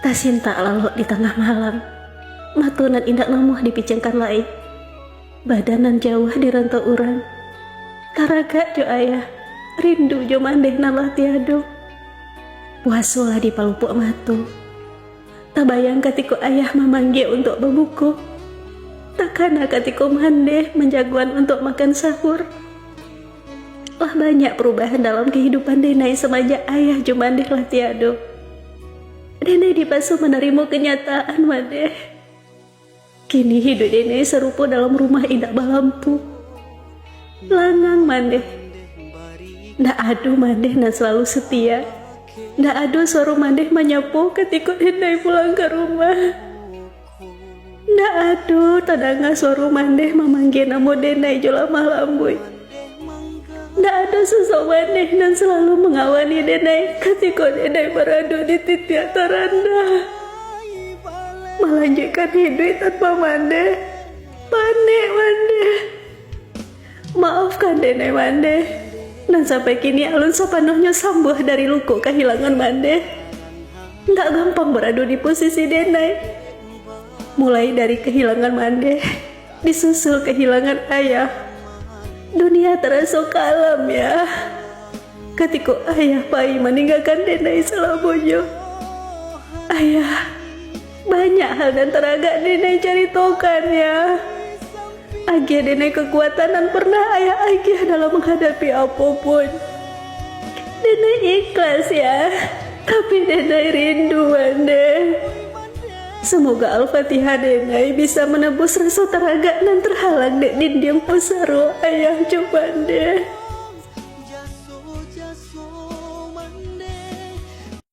Tasinta lalu di tengah malam, matunan indak namuh dipicengkan lain. Badanan jauh di rantau urang. Taraga jo ayah, rindu jo mandeh nalah tiado. Puasulah di palupuk matu. Tabayang katiko ayah memanggil untuk berbuku. Takana katiko mandeh menjagoan untuk makan sahur. Lah banyak perubahan dalam kehidupan Denai semenjak ayah jo mandeh lah tiado. Denai dipasu menerima kenyataan mandeh. Kini hidup Denai serupa dalam rumah indak balampu. Langang mandeh. Ndak adu mandeh na selalu setia. Ndak adu suara mandeh menyapu ketika Denai pulang ke rumah. Ndak adu tadanga suara mandeh memanggil nama Denai jola malambui. Ndak ada sosok mandeh dan selalu mengawani Denai ketika Denai beradu di titik terendah. Melanjutkan hidup tanpa mandeh. Panik mandeh. Maafkan Denai mandeh. Dan sampai kini alun sepenuhnya sembuh dari luka kehilangan mandeh. Nggak gampang beradu di posisi Denai. Mulai dari kehilangan mandeh, disusul kehilangan ayah. Dunia terasa kalam ya. Ketika ayah pai meninggalkan Denai selamanya. Ayah, banyak hal dan teraga Denai ceritakan ya. Agia Denai kekuatan dan pernah ayah agia dalam menghadapi apapun. Denai ikhlas ya, tapi Denai rindu mandeh. Semoga Al-Fatihah Denai bisa menebus rasa teraga dan terhalang dek dinding pesaru ayah coba deh.